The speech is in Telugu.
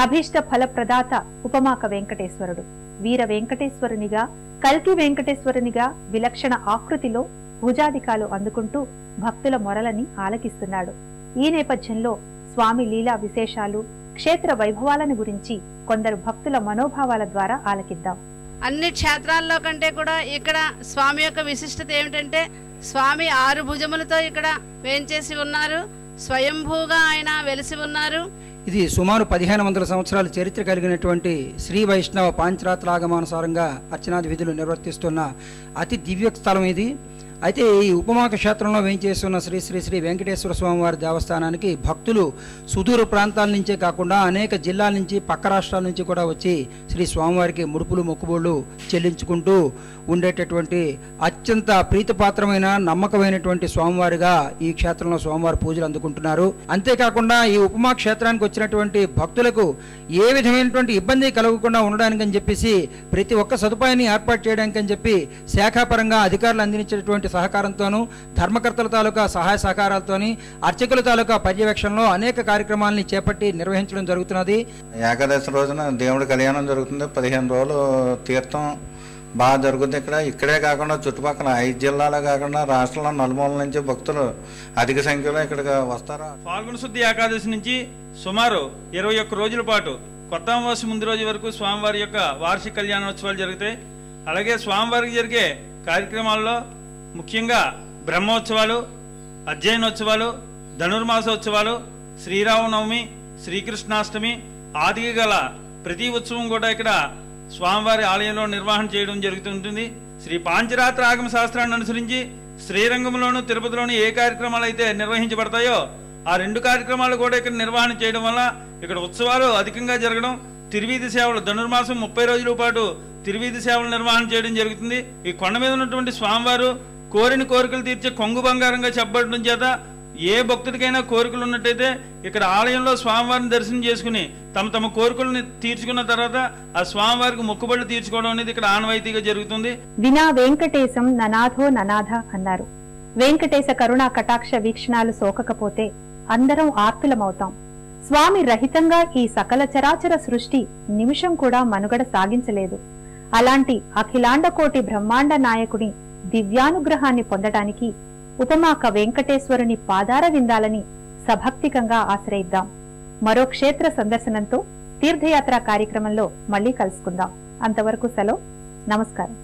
అభీష్ట ఫలప్రదాత ఉపమాక వెంకటేశ్వరుడు వీర వెంకటేశ్వరునిగా కల్కి వెంకటేశ్వరునిగా విలక్షణ ఆకృతిలో భుజాధికాలు అందుకుంటూ భక్తుల మొరలని ఆలకిస్తున్నాడు. ఈ నేపథ్యంలో స్వామి లీలా విశేషాలు, క్షేత్ర వైభవాలను గురించి కొందరు భక్తుల మనోభావాల ద్వారా ఆలకిద్దాం. అన్ని క్షేత్రాల్లో కంటే కూడా ఇక్కడ స్వామి యొక్క విశిష్టత ఏమిటంటే స్వామి 6 భుజములతో ఇక్కడ వేంచేసి ఉన్నారు. స్వయంభూగా ఆయన వెలిసి ఉన్నారు. ఇది సుమారు 1500 సంవత్సరాల చరిత్ర కలిగినటువంటి శ్రీ వైష్ణవ పాంచరాత్రాగమానుసారంగా అర్చనాది విధులు నిర్వర్తిస్తున్న అతి దివ్య స్థలం ఇది. అయితే ఈ ఉపమాక క్షేత్రంలో వేంచేస్తున్న శ్రీ శ్రీ శ్రీ వెంకటేశ్వర స్వామివారి దేవస్థానానికి భక్తులు సుదూర ప్రాంతాల నుంచే కాకుండా అనేక జిల్లాల నుంచి, పక్క రాష్ట్రాల నుంచి కూడా వచ్చి శ్రీ స్వామివారికి ముడుపులు మొక్కుబోళ్ళు చెల్లించుకుంటూ ఉండేటటువంటి అత్యంత ప్రీతిపాత్రమైన నమ్మకమైనటువంటి స్వామివారిగా ఈ క్షేత్రంలో స్వామివారి పూజలు అందుకుంటున్నారు. అంతేకాకుండా ఈ ఉపమా క్షేత్రానికి వచ్చినటువంటి భక్తులకు ఏ విధమైనటువంటి ఇబ్బంది కలగకుండా ఉండడానికని చెప్పేసి ప్రతి ఒక్క సదుపాయాన్ని ఏర్పాటు చేయడానికని చెప్పి శాఖాపరంగా అధికారులు అందించేటువంటి సహకారంతోనూ, ధర్మకర్తల తాలూకా సహాయ సహకారాలతోని, అర్చకుల తాలూకా పర్యవేక్షణలో అనేక కార్యక్రమాలని చేపట్టి నిర్వహించడం జరుగుతున్నది. ఏకాదశి రోజున దేవుడి కళ్యాణం జరుగుతుంది. 15 రోజులు తీర్థం బాగా జరుగుతుంది. ఇక్కడే కాకుండా చుట్టుపక్కల 5 జిల్లాలే కాకుండా రాష్ట్రంలో నలుమూల నుంచి భక్తులు అధిక సంఖ్యలో ఇక్కడికి వస్తారు. ఫాల్గుణ శుద్ధి ఏకాదశి నుంచి సుమారు 21 రోజుల పాటు కొత్త అమావాస్య ముందు రోజు వరకు స్వామివారి యొక్క వార్షిక కళ్యాణోత్సవాలు జరుగుతాయి. అలాగే స్వామివారికి జరిగే కార్యక్రమాల్లో ముఖ్యంగా బ్రహ్మోత్సవాలు, అధ్యయనోత్సవాలు, ధనుర్మాసోత్సవాలు, శ్రీరామనవమి, శ్రీకృష్ణాష్టమి ఆదిగా గల ప్రతి ఉత్సవం కూడా ఇక్కడ స్వామివారి ఆలయంలో నిర్వహణ చేయడం జరుగుతుంటుంది. శ్రీ పాంచరాత్ర ఆగమ శాస్త్రాన్ని అనుసరించి శ్రీరంగంలోను, తిరుపతిలోను ఏ కార్యక్రమాలు అయితే నిర్వహించబడతాయో ఆ 2 కార్యక్రమాలు కూడా ఇక్కడ నిర్వహణ చేయడం వల్ల ఇక్కడ ఉత్సవాలు అధికంగా జరగడం, తిరువీధి సేవలు ధనుర్మాసం 30 రోజుల పాటు తిరువీధి సేవలు నిర్వహణ చేయడం జరుగుతుంది. ఈ కొండ మీద ఉన్నటువంటి స్వామివారు కోరిన కోరికలు తీర్చే కొంగు బంగారంగా చెప్పబడడం చేత ఏ భక్తుడికైనా కోరికలు ఉన్నట్టయితే ఇక్కడ ఆలయంలో స్వామివారిని దర్శనం చేసుకుని తమ తమ కోరికలను తీర్చుకున్న తర్వాత ఆ స్వామివారికి మొక్కుబడులు తీర్చుకోవడం అనేది ఇక్కడ ఆనవాయితీగా జరుగుతుంది. వినా వెంకటేశం ననాథో ననాథ అన్నారు. వెంకటేశ కరుణా కటాక్ష వీక్షణాలు సోకకపోతే అందరం ఆర్తులమవుతాం. స్వామి రహితంగా ఈ సకల చరాచర సృష్టి నిమిషం కూడా మనుగడ సాగించలేదు. అలాంటి అఖిలాండ కోటి బ్రహ్మాండ నాయకుని దివ్యానుగ్రహాన్ని పొందడానికి ఉపమాక వెంకటేశ్వరుని పాదార విందాలని సభక్తికంగా ఆశ్రయిద్దాం. మరో క్షేత్ర సందర్శనంతో తీర్థయాత్ర కార్యక్రమంలో మళ్లీ కలుసుకుందాం. అంతవరకు సెలవు. నమస్కారం.